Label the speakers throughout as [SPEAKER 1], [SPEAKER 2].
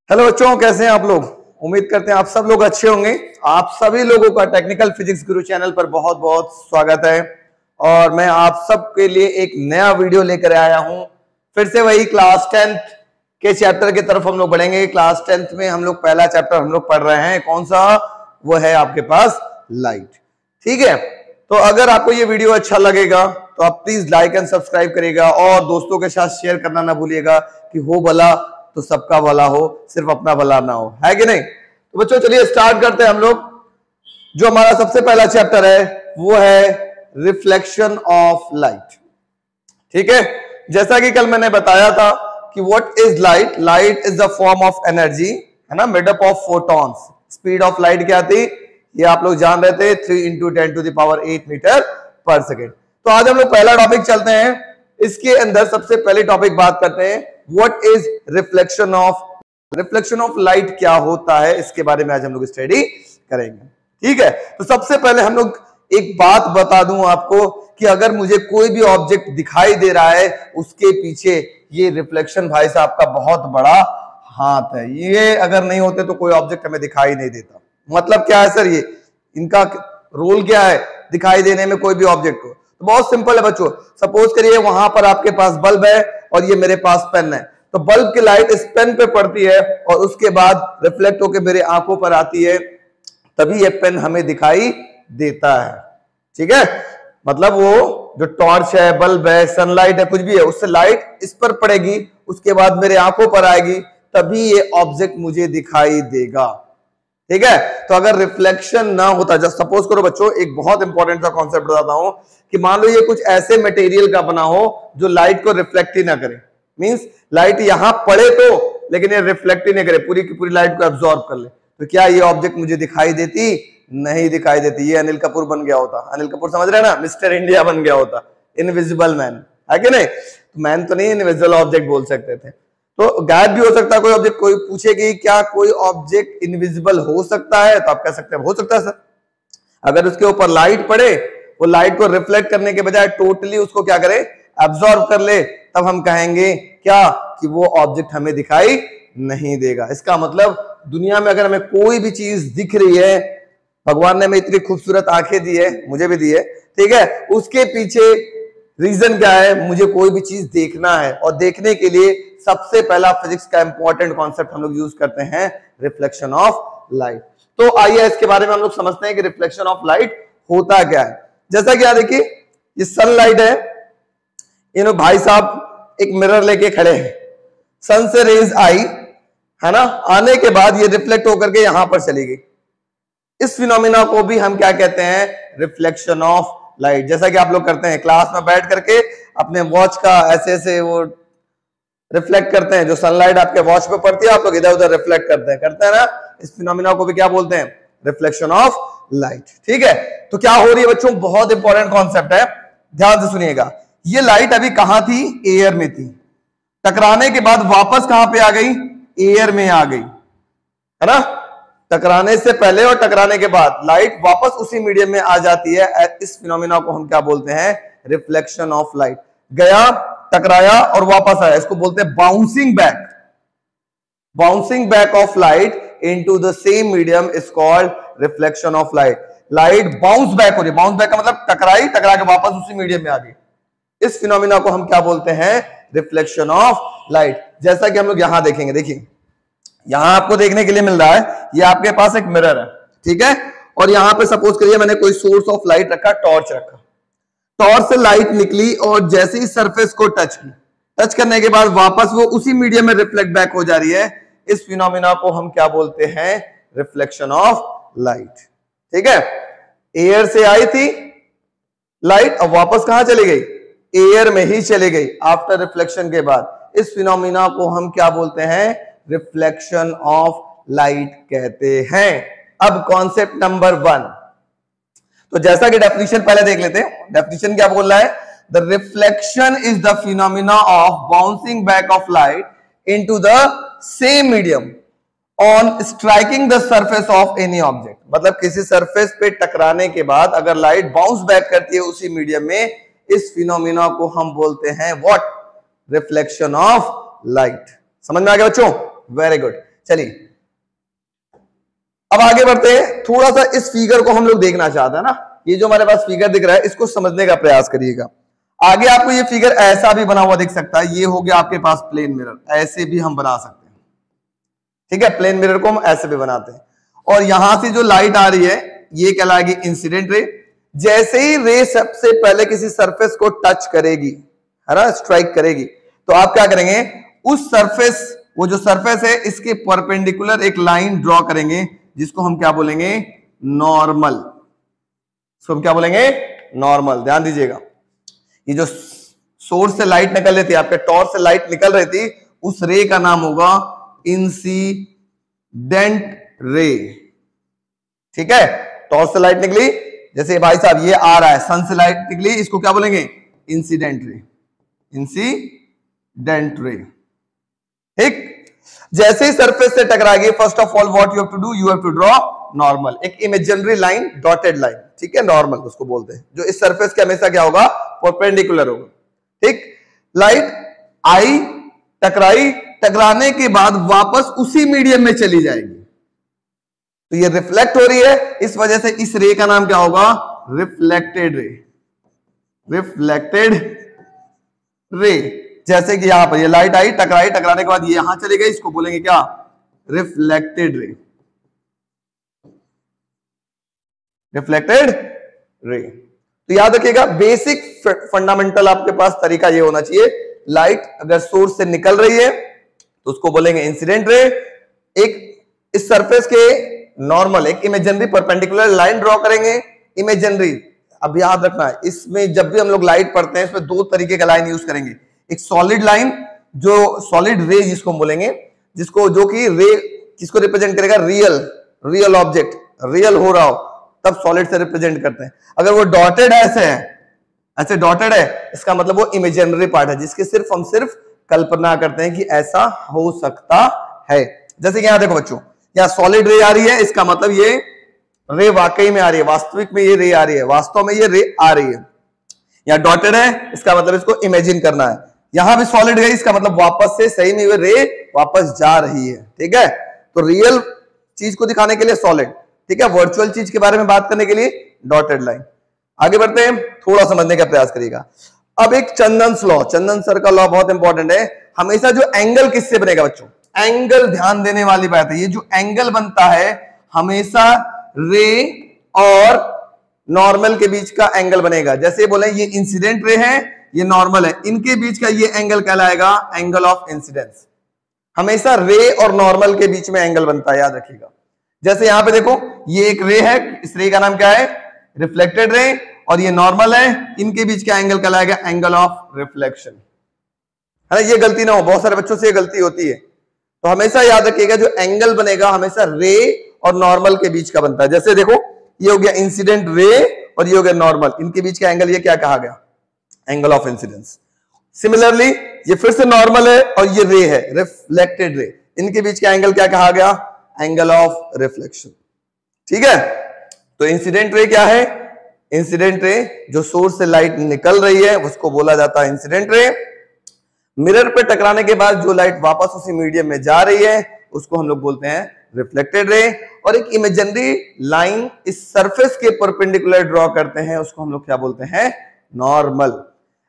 [SPEAKER 1] Hello बच्चों, कैसे हैं आप लोग। उम्मीद करते हैं आप सब लोग अच्छे होंगे। आप सभी लोगों का टेक्निकल फिजिक्स गुरु चैनल पर बहुत बहुत स्वागत है और मैं आप सबके लिए एक नया वीडियो लेकर आया हूं। फिर से वही क्लास 10th के चैप्टर की तरफ हम लोग बढ़ेंगे। क्लास 10th में हम लोग पहला चैप्टर हम लोग पढ़ रहे हैं। कौन सा? वो है आपके पास लाइट। ठीक है, तो अगर आपको ये वीडियो अच्छा लगेगा तो आप प्लीज लाइक एंड सब्सक्राइब करिएगा और दोस्तों के साथ शेयर करना ना भूलिएगा कि हो भला तो सबका भला हो, सिर्फ अपना भला ना हो, है कि नहीं। तो बच्चों चलिए स्टार्ट करते हैं हम लोग। जो हमारा सबसे पहला चैप्टर है वो है रिफ्लेक्शन ऑफ लाइट। ठीक है, जैसा कि कल मैंने बताया था कि what is light. Light is the form of energy, है ना, made up of photons. Speed of light क्या थी ये आप लोग जान रहे थे, 3 × 10⁸ मीटर पर सेकेंड। तो आज हम लोग पहला टॉपिक चलते हैं। इसके अंदर सबसे पहले टॉपिक बात करते हैं what is reflection of light. क्या होता है इसके बारे में आज हम लोग स्टडी करेंगे। ठीक है, तो सबसे पहले हम लोग एक बात बता दूं आपको कि अगर मुझे कोई भी ऑब्जेक्ट दिखाई दे रहा है उसके पीछे ये रिफ्लेक्शन भाई साहब का बहुत बड़ा हाथ है। ये अगर नहीं होते तो कोई ऑब्जेक्ट हमें दिखाई नहीं देता। मतलब क्या है सर, ये इनका रोल क्या है दिखाई देने में कोई भी ऑब्जेक्ट को। तो बहुत सिंपल है बच्चों। सपोज करिए वहां पर आपके पास बल्ब है और ये मेरे पास पेन है, तो बल्ब की लाइट इस पेन पे पड़ती है और उसके बाद रिफ्लेक्ट होकर मेरे आंखों पर आती है, तभी ये पेन हमें दिखाई देता है। ठीक है, मतलब वो जो टॉर्च है, बल्ब है, सनलाइट है, कुछ भी है, उससे लाइट इस पर पड़ेगी, उसके बाद मेरे आंखों पर आएगी, तभी ये ऑब्जेक्ट मुझे दिखाई देगा। ठीक है, तो अगर रिफ्लेक्शन ना होता, जब सपोज करो बच्चों एक बहुत इंपॉर्टेंट सा कॉन्सेप्ट बताता हूं कि मान लो ये कुछ ऐसे मटेरियल का बना हो जो लाइट को रिफ्लेक्ट ही ना करे। मींस लाइट यहां पड़े तो, लेकिन ये रिफ्लेक्ट ही नहीं करे, पूरी की पूरी लाइट को एब्जॉर्ब कर ले, तो क्या ये ऑब्जेक्ट मुझे दिखाई देती? नहीं दिखाई देती। ये अनिल कपूर बन गया होता। अनिल कपूर समझ रहे हैं ना, मिस्टर इंडिया बन गया होता, इनविजिबल मैन, है कि नहीं। तो मैन तो नहीं, इनविजिबल ऑब्जेक्ट बोल सकते थे। तो गायब भी हो सकता है कोई ऑब्जेक्ट। कोई पूछेगी क्या कोई ऑब्जेक्ट इनविजिबल हो सकता है, तो आप कह सकते हैं हो सकता है सर। अगर उसके ऊपर लाइट पड़े, वो लाइट को रिफ्लेक्ट करने के बजाय टोटली उसको क्या करे, एब्जॉर्ब कर ले, तब हम कहेंगे क्या कि वो ऑब्जेक्ट हमें दिखाई नहीं देगा। इसका मतलब दुनिया में अगर हमें कोई भी चीज दिख रही है, भगवान ने हमें इतनी खूबसूरत आंखें दी है, मुझे भी दी है, ठीक है, उसके पीछे रीजन क्या है, मुझे कोई भी चीज देखना है और देखने के लिए सबसे पहला फिजिक्स का इंपॉर्टेंट कॉन्सेप्ट हम लोग यूज करते हैं, रिफ्लेक्शन ऑफ लाइट। तो आइए इसके बारे में हम लोग समझते हैं कि रिफ्लेक्शन ऑफ लाइट होता क्या है। जैसा कि देखिए ये सनलाइट है, इन भाई साहब एक मिरर लेके खड़े हैं, सन से रेज आई, है ना, आने के बाद ये रिफ्लेक्ट होकर के यहां पर चली गई। इस फिनोमिना को भी हम क्या कहते हैं, रिफ्लेक्शन ऑफ लाइट। जैसा कि आप लोग करते हैं क्लास में बैठ करके अपने वॉच का ऐसे ऐसे वो रिफ्लेक्ट करते हैं, जो सनलाइट आपके वॉच पे पड़ती है आप लोग इधर उधर रिफ्लेक्ट करते हैं ना। इस फिनोमिना को भी क्या बोलते हैं, रिफ्लेक्शन ऑफ लाइट। ठीक है, तो क्या हो रही है बच्चों, बहुत इंपॉर्टेंट कॉन्सेप्ट है, ध्यान से सुनिएगा। ये लाइट अभी कहां थी, एयर में थी, टकराने के बाद वापस कहां पे आ गई, एयर में आ गई, है ना। टकराने से पहले और टकराने के बाद लाइट वापस उसी मीडियम में आ जाती है। इस फिनोमिना को हम क्या बोलते हैं, रिफ्लेक्शन ऑफ लाइट। गया, टकराया और वापस आया, इसको बोलते हैं bouncing back. Bouncing back of light into the same medium is called reflection of light. Light bounce back हो रही है, बाउंस बैक का मतलब टकराई, टकरा के वापस उसी मीडियम में आ गई। इस फिनोमिना को हम क्या बोलते हैं, रिफ्लेक्शन ऑफ लाइट। जैसा कि हम लोग यहां देखेंगे, देखिए यहां आपको देखने के लिए मिल रहा है, ये आपके पास एक मिरर है, ठीक है, और यहां पे सपोज करिए मैंने कोई सोर्स ऑफ लाइट रखा, टॉर्च रखा, टॉर्च से लाइट निकली और जैसे ही सरफेस को टच की, टच करने के बाद वापस वो उसी मीडियम में रिफ्लेक्ट बैक हो जा रही है। इस फिनोमिना को हम क्या बोलते हैं, रिफ्लेक्शन ऑफ लाइट। ठीक है, एयर से आई थी लाइट, अब वापस कहां चली गई, एयर में ही चली गई आफ्टर रिफ्लेक्शन के बाद। इस फिनोमिना को हम क्या बोलते हैं, रिफ्लेक्शन ऑफ लाइट कहते हैं। अब कॉन्सेप्ट नंबर 1, तो जैसा कि डेफिनेशन पहले देख लेते हैं। डेफिनेशन क्या बोल रहा है, the reflection is the phenomena of bouncing back of light into the same medium on striking the surface of any object. मतलब किसी सरफेस पे टकराने के बाद अगर लाइट बाउंस बैक करती है उसी मीडियम में, इस फिनोमिना को हम बोलते हैं व्हाट, रिफ्लेक्शन ऑफ लाइट। समझ में आ गया बच्चों, वेरी गुड। चलिए अब आगे बढ़ते हैं। थोड़ा सा इस फिगर को हम लोग देखना चाहते हैं ना, ये जो हमारे पास फिगर दिख रहा है इसको समझने का प्रयास करिएगा। आगे आपको ये फिगर ऐसा भी बना हुआ दिख सकता है, ये हो गया आपके पास प्लेन मिरर, ऐसे भी हम बना सकते हैं, ठीक है। प्लेन मिरर को हम ऐसे भी बनाते हैं और यहां से जो लाइट आ रही है ये कहलाएगी इंसिडेंट रे। जैसे ही रे सबसे पहले किसी सरफेस को टच करेगी, है ना, स्ट्राइक करेगी, तो आप क्या करेंगे, उस सरफेस, वो जो सरफेस है इसके परपेंडिकुलर एक लाइन ड्रॉ करेंगे जिसको हम क्या बोलेंगे, नॉर्मल। इसको हम क्या बोलेंगे, नॉर्मल। ध्यान दीजिएगा, ये जो सोर्स से लाइट निकल रही थी, आपके टॉर्च से लाइट निकल रही थी, उस रे का नाम होगा इंसिडेंट रे, ठीक है। टॉर्च से लाइट निकली, जैसे भाई साहब ये आ रहा है, सन से लाइट निकली, इसको क्या बोलेंगे, इंसिडेंट रे, इंसिडेंट रे, ठीक। जैसे ही सरफेस से टकराएगी, first of all what you have to do, you have to draw normal, एक इमेजिनरी लाइन, डॉटेड लाइन, ठीक है, नॉर्मल उसको बोलते हैं, जो इस सरफेस के हमेशा क्या होगा, परपेंडिकुलर होगा, ठीक। लाइट आई, टकराई, टकराने के बाद वापस उसी मीडियम में चली जाएगी, तो ये रिफ्लेक्ट हो रही है, इस वजह से इस रे का नाम क्या होगा, रिफ्लेक्टेड रे, रिफ्लेक्टेड रे। जैसे कि यहां पर ये लाइट आई, टकराई, टकराने के बाद ये यहां चली गई, इसको बोलेंगे क्या, रिफ्लेक्टेड रे, रिफ्लेक्टेड रे। तो याद रखिएगा, बेसिक फंडामेंटल आपके पास तरीका ये होना चाहिए, लाइट अगर सोर्स से निकल रही है तो उसको बोलेंगे इंसिडेंट रे, एक इस सरफेस के नॉर्मल, एक इमेजिनरी परपेंडिकुलर लाइन ड्रॉ करेंगे, इमेजिनरी। अब याद रखना है, इसमें जब भी हम लोग लाइट पढ़ते हैं इसमें दो तरीके का लाइन यूज करेंगे, एक सॉलिड लाइन, जो सॉलिड रे जिसको हम बोलेंगे, जिसको, जो कि रे किसको रिप्रेजेंट करेगा, रियल, रियल ऑब्जेक्ट, रियल हो रहा हो तब सॉलिड से रिप्रेजेंट करते हैं। अगर वो डॉटेड ऐसे है, ऐसे डॉटेड है, इसका मतलब वो इमेजिनरी पार्ट है, जिसके सिर्फ हम सिर्फ कल्पना करते हैं कि ऐसा हो सकता है। जैसे कि यहां देखो बच्चों, यहाँ सॉलिड रे आ रही है, इसका मतलब ये रे वाकई में आ रही है, वास्तविक में ये रे आ रही है, वास्तव में ये रे आ रही है। यहाँ डॉटेड है, इसका मतलब इसको इमेजिन करना है। यहां भी सॉलिड गई, इसका मतलब वापस से सही में रे वापस जा रही है, ठीक है। तो रियल चीज को दिखाने के लिए सॉलिड, ठीक है, वर्चुअल चीज के बारे में बात करने के लिए डॉटेड लाइन। आगे बढ़ते हैं, थोड़ा समझने का प्रयास करिएगा। अब एक चंदन्स लॉ, चंदन सर का लॉ बहुत इंपॉर्टेंट है, हमेशा जो एंगल किससे बनेगा बच्चों, एंगल ध्यान देने वाली बात है, ये जो एंगल बनता है हमेशा रे और नॉर्मल के बीच का एंगल बनेगा। जैसे बोले ये इंसिडेंट रे है, ये नॉर्मल है, इनके बीच का ये एंगल कहलाएगा एंगल ऑफ इंसिडेंस। हमेशा रे और नॉर्मल के बीच में एंगल बनता है, याद रखिएगा। जैसे यहां पे देखो, ये एक रे है, इस रे का नाम क्या है, रिफ्लेक्टेड रे, और ये नॉर्मल है, इनके बीच का एंगल कहलाएगा एंगल ऑफ रिफ्लेक्शन, है ना। ये गलती ना हो, बहुत सारे बच्चों से ये गलती होती है, तो हमेशा याद रखिएगा जो एंगल बनेगा हमेशा रे और नॉर्मल के बीच का बनता है। जैसे देखो, ये हो गया इंसिडेंट रे और ये हो गया नॉर्मल, इनके बीच का एंगल ये क्या कहा गया, एंगल ऑफ इंसिडेंस। सिमिलरली ये फिर से नॉर्मल है और ये रे है, रिफ्लेक्टेड रे, इनके बीच का एंगल क्या कहा गया, एंगल ऑफ रिफ्लेक्शन, ठीक है। तो इंसिडेंट रे क्या है, इंसिडेंट रे जो सोर्स से लाइट निकल रही है उसको बोला जाता है इंसिडेंट रे। मिरर पे टकराने के बाद जो लाइट वापस उसी मीडियम में जा रही है उसको हम लोग बोलते हैं रिफ्लेक्टेड रे। और एक इमेजिनरी लाइन इस सरफेस के परपेंडिकुलर ड्रॉ करते हैं, उसको हम लोग क्या बोलते हैं, नॉर्मल।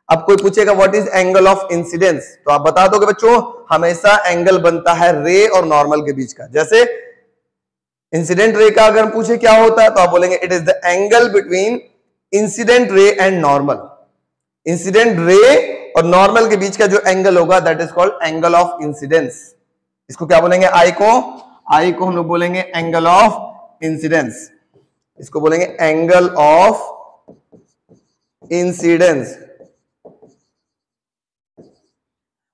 [SPEAKER 1] अब कोई पूछेगा what is angle of incidence, तो आप बता दोगे बच्चों हमेशा एंगल बनता है रे और नॉर्मल के बीच का। जैसे इंसिडेंट रे का अगर पूछे क्या होता है तो आप बोलेंगे it is the angle between incident ray and normal. Incident ray और नॉर्मल के बीच का जो एंगल होगा that is called angle of incidence. इसको क्या बोलेंगे, आई को हम लोग बोलेंगे एंगल ऑफ इंसिडेंस, इसको बोलेंगे एंगल ऑफ इंसिडेंस।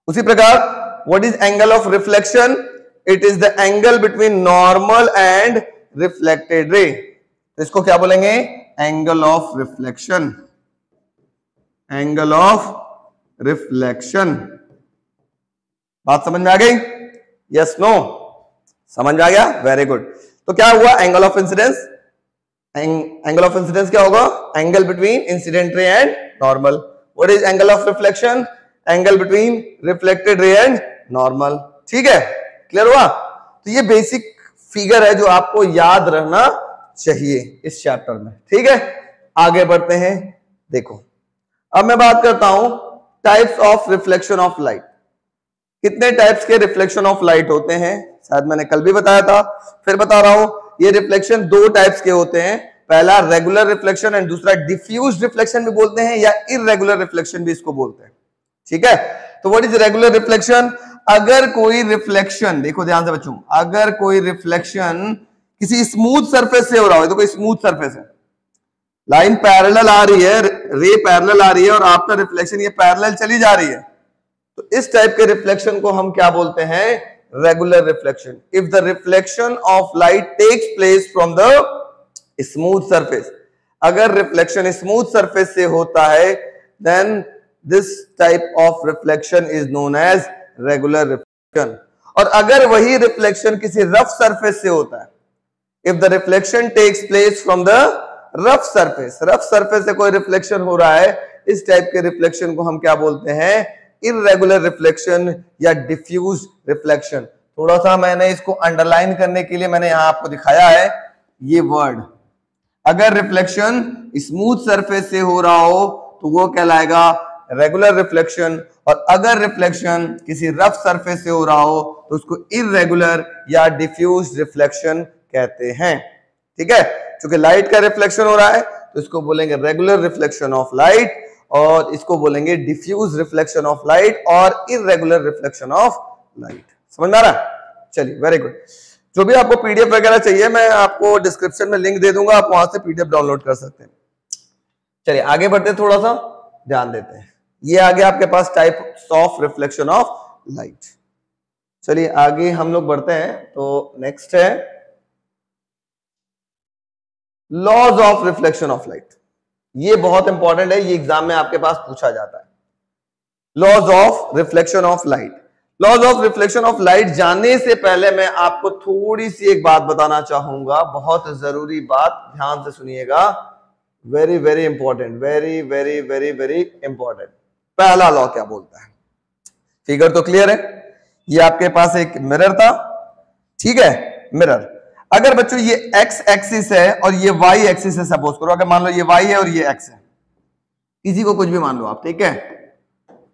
[SPEAKER 1] उसी प्रकार what is angle of reflection, it is the angle between normal and reflected ray, तो इसको क्या बोलेंगे, angle of reflection, angle of reflection. बात समझ में आ गई, यस नो, समझ में आ गया, वेरी गुड। तो क्या हुआ, angle of incidence, angle of incidence क्या होगा, angle between incident ray and normal. What is angle of reflection, angle between reflected ray and normal, ठीक है, क्लियर हुआ। तो ये बेसिक फिगर है जो आपको याद रहना चाहिए इस चैप्टर में, ठीक है। आगे बढ़ते हैं। देखो अब मैं बात करता हूं types of reflection of light. कितने टाइप्स के रिफ्लेक्शन ऑफ लाइट होते हैं, शायद मैंने कल भी बताया था, फिर बता रहा हूं। ये रिफ्लेक्शन दो टाइप्स के होते हैं, पहला रेगुलर रिफ्लेक्शन एंड दूसरा डिफ्यूज रिफ्लेक्शन भी बोलते हैं या इररेगुलर रिफ्लेक्शन भी इसको बोलते हैं, ठीक है। तो व्हाट इज रेगुलर रिफ्लेक्शन? अगर कोई रिफ्लेक्शन, देखो ध्यान से बच्चों, अगर कोई रिफ्लेक्शन किसी स्मूथ सरफेस से हो रहा हो, तो कोई स्मूथ सरफेस है, लाइन पैरेलल आ रही है, रे पैरेलल आ रही है और आफ्टर रिफ्लेक्शन ये पैरेलल चली जा रही है, तो इस टाइप के रिफ्लेक्शन को हम क्या बोलते हैं? Regular reflection. If the reflection of light takes place from the smooth surface, अगर रिफ्लेक्शन स्मूथ सरफेस से होता है, then this type of reflection is known as regular reflection. और अगर वही रिफ्लेक्शन किसी रफ सरफेस से होता है, if the reflection takes place from the rough surface, rough surface से कोई रिफ्लेक्शन हो रहा है, इस टाइप के रिफ्लेक्शन को हम क्या बोलते हैं? इररेगुलर रिफ्लेक्शन या डिफ्यूज रिफ्लेक्शन। थोड़ा सा मैंने इसको अंडरलाइन करने के लिए मैंने यहां आपको दिखाया है ये वर्ड। अगर रिफ्लेक्शन स्मूथ सरफेस से हो रहा हो तो वो कहलाएगा रेगुलर रिफ्लेक्शन, और अगर रिफ्लेक्शन किसी रफ सरफेस से हो रहा हो तो उसको इररेगुलर या डिफ्यूज रिफ्लेक्शन कहते हैं, ठीक है। क्योंकि लाइट का रिफ्लेक्शन हो रहा है तो इसको बोलेंगे रेगुलर रिफ्लेक्शन ऑफ लाइट, और इसको बोलेंगे डिफ्यूज रिफ्लेक्शन ऑफ लाइट और इररेगुलर रिफ्लेक्शन ऑफ लाइट। समझ में आ रहा है? चलिए, वेरी गुड। जो भी आपको पीडीएफ वगैरह चाहिए मैं आपको डिस्क्रिप्शन में लिंक दे दूंगा, आप वहां से पीडीएफ डाउनलोड कर सकते हैं। चलिए आगे बढ़ते हैं, थोड़ा सा ध्यान देते हैं। ये आगे आपके पास types of reflection of light. चलिए आगे हम लोग बढ़ते हैं। तो नेक्स्ट है laws of reflection of light. ये बहुत इंपॉर्टेंट है, ये एग्जाम में आपके पास पूछा जाता है। Laws of reflection of light. Laws of reflection of light जानने से पहले मैं आपको थोड़ी सी एक बात बताना चाहूंगा, बहुत जरूरी बात, ध्यान से सुनिएगा। Very very important, very very very very important. पहला लॉ क्या बोलता है? फिगर तो क्लियर है, ये आपके पास एक मिरर था, ठीक है, मिरर। अगर बच्चों ये एक्स एक्सिस है और ये वाई एक्सिस है, सपोज करो, अगर मान लो ये वाई है और ये एक्स है, किसी को कुछ भी मान लो आप, ठीक है।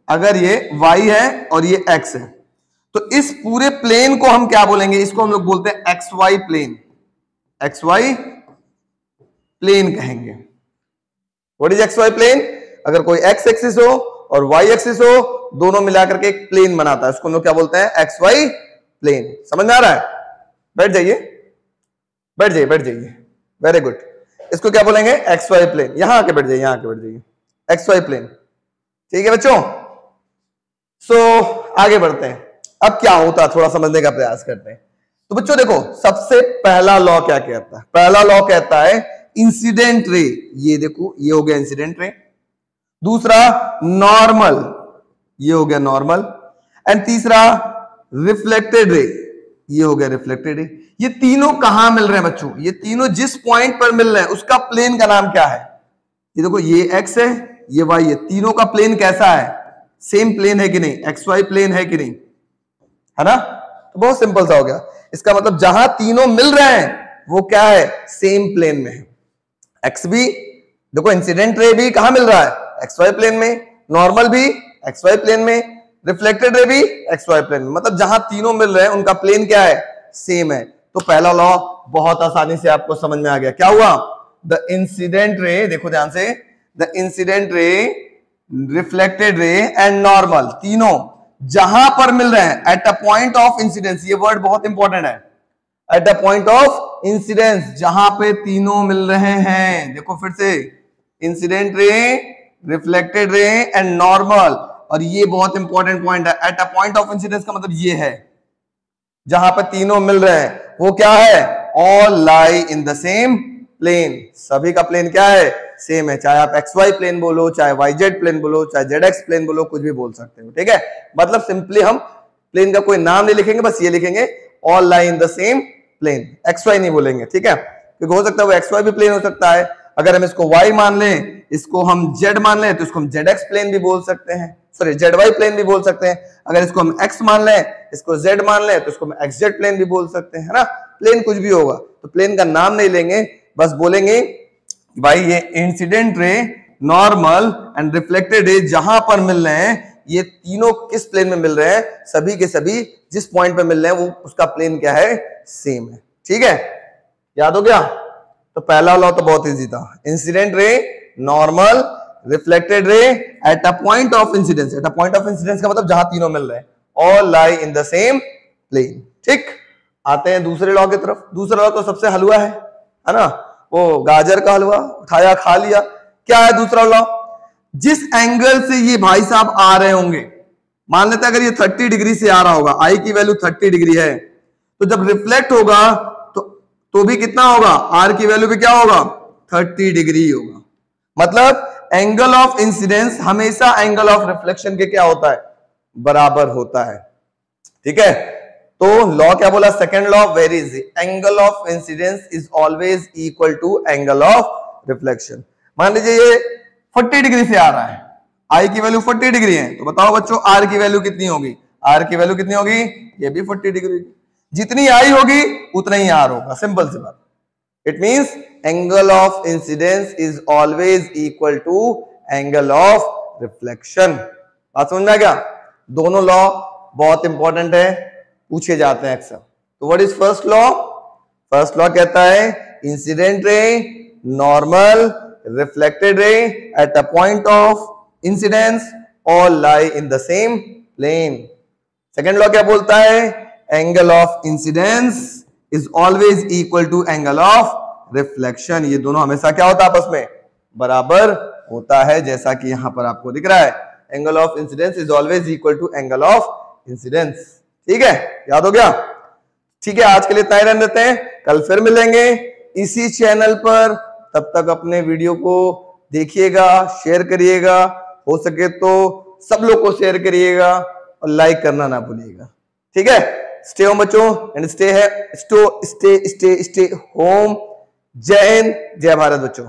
[SPEAKER 1] अगर ये वाई है और ये एक्स है, तो इस पूरे प्लेन को हम क्या बोलेंगे? इसको हम लोग बोलते हैं x Y plane, x Y plane कहेंगे। What is X Y plane? अगर कोई एक्स एक्सिस हो और वाई एक्सिस हो, दोनों मिलाकर के एक प्लेन बनाता है, उसको हम लोग क्या बोलते हैं? X Y plane. समझ में आ रहा है? बैठ जाइए, बैठ जाइए, बैठ जाइए, वेरी गुड। इसको क्या बोलेंगे? X Y plane. यहां आके बैठ जाइए, यहां आके बैठ जाइए, एक्स वाई प्लेन, ठीक है बच्चों। सो आगे बढ़ते हैं। अब क्या होता है थोड़ा समझने का प्रयास करते हैं। तो बच्चों देखो, सबसे पहला लॉ क्या कहता है? पहला लॉ कहता है इंसिडेंट रे, ये देखो ये हो गया इंसिडेंट रे, दूसरा नॉर्मल, ये हो गया नॉर्मल, एंड तीसरा रिफ्लेक्टेड रे, ये हो गया रिफ्लेक्टेड रे। ये तीनों कहां मिल रहे हैं बच्चों? ये तीनों जिस पॉइंट पर मिल रहे हैं उसका प्लेन का नाम क्या है? ये देखो, ये एक्स है, ये वाई है, तीनों का प्लेन कैसा है? सेम प्लेन है कि नहीं? एक्स वाई प्लेन है कि नहीं? है ना? तो बहुत सिंपल सा हो गया। इसका मतलब जहां तीनों मिल रहे हैं वो क्या है? सेम प्लेन में है। एक्स भी देखो, इंसिडेंट रे भी कहां मिल रहा है? एक्स वाई प्लेन में, नॉर्मल भी एक्स वाई प्लेन में, रिफ्लेक्टेड रे भी एक्स वाई प्लेन में। मतलब जहां तीनों मिल रहे हैं उनका प्लेन क्या है? सेम है। तो पहला लॉ बहुत आसानी से आपको समझ में आ गया। क्या हुआ? द इंसिडेंट रे, देखो ध्यान से, the incident ray, reflected ray and normal, तीनों जहां पर मिल रहे हैं eight a point of incidence, ये वर्ड बहुत इंपॉर्टेंट है, eight a point of incidence, जहां पे तीनों मिल रहे हैं। देखो फिर से, incident ray, reflected ray and normal, और ये बहुत इंपॉर्टेंट पॉइंट है। Eight a point of incidence का मतलब ये है जहां पे तीनों मिल रहे हैं, वो क्या है? All lie in the same plane, सभी का प्लेन क्या है? सेम है। चाहे आप एक्स वाई प्लेन बोलो, चाहे वाई जेड प्लेन बोलो, चाहे जेड एक्स प्लेन बोलो, कुछ भी बोल सकते हो, ठीक है। मतलब सिंपली हम प्लेन का कोई नाम नहीं लिखेंगे, बस ये लिखेंगे all lie in the same plane, x y नहीं बोलेंगे, ठीक है। क्योंकि हो सकता है वो एक्स वाई भी प्लेन हो सकता है। अगर हम इसको वाई मान लें इसको हम z मान लें तो इसको हम zx प्लेन भी बोल सकते हैं, सॉरी zy प्लेन भी बोल सकते हैं। अगर इसको हम x मान लें, इसको z मान लें तो इसको हम xz प्लेन भी बोल सकते हैं, है ना। प्लेन कुछ भी होगा, तो प्लेन का नाम नहीं लेंगे, बस बोलेंगे भाई ये incident ray, normal and reflected ray जहां पर मिल रहे हैं, ये तीनों किस प्लेन में मिल रहे हैं, सभी के सभी जिस पॉइंट पे मिल रहे हैं वो उसका प्लेन क्या है, सेम है। ठीक है, याद हो गया। तो पहला लॉ तो बहुत इजी था, incident ray, normal, reflected ray at a point of incidence. At a point of incidence का मतलब जहां तीनों मिल रहे हैं, all lie in the same plane. ठीक, आते हैं दूसरे लॉ की तरफ। दूसरा लॉ तो सबसे हलवा है ना, वो गाजर का हलवा उठाया खा लिया। क्या है दूसरा लॉ? जिस एंगल से ये भाई साहब आ रहे होंगे, मान लेते हैं अगर ये 30 डिग्री से आ रहा होगा, आई की वैल्यू 30 डिग्री है, तो जब रिफ्लेक्ट होगा तो भी कितना होगा, आर की वैल्यू भी क्या होगा, 30 डिग्री होगा। मतलब एंगल ऑफ इंसिडेंस हमेशा एंगल ऑफ रिफ्लेक्शन के क्या होता है, बराबर होता है। ठीक है, तो लॉ क्या बोला, second law, where is angle of incidence is always equal to angle of reflection. मान लीजिए ये 40 डिग्री से आ रहा है, आई की वैल्यू 40 डिग्री है, तो बताओ बच्चों आर की वैल्यू कितनी होगी, आर की वैल्यू कितनी होगी, ये भी 40 डिग्री। जितनी आई होगी उतना ही आर होगा, सिंपल सी बात। It means angle of incidence is always equal to angle of reflection. बात समझ में आ गया? दोनों लॉ बहुत इंपॉर्टेंट है, पूछे जाते हैं अक्सर। तो what is first law? First law कहता है incident ray, normal, reflected ray at a point of incidence all lie in the same plane. Second law क्या बोलता है, angle of incidence is always equal to angle of reflection. ये दोनों हमेशा क्या होता है, आपस में बराबर होता है, जैसा कि यहां पर आपको दिख रहा है, angle of incidence is always equal to angle of incidence. ठीक है, याद हो गया? ठीक है, आज के लिए इतना ही रहने देते हैं, कल फिर मिलेंगे इसी चैनल पर। तब तक अपने वीडियो को देखिएगा, शेयर करिएगा, हो सके तो सब लोग को शेयर करिएगा और लाइक करना ना भूलिएगा। ठीक है, स्टे होम बच्चों एंड स्टे होम। जय हिंद, जय भारत बच्चों।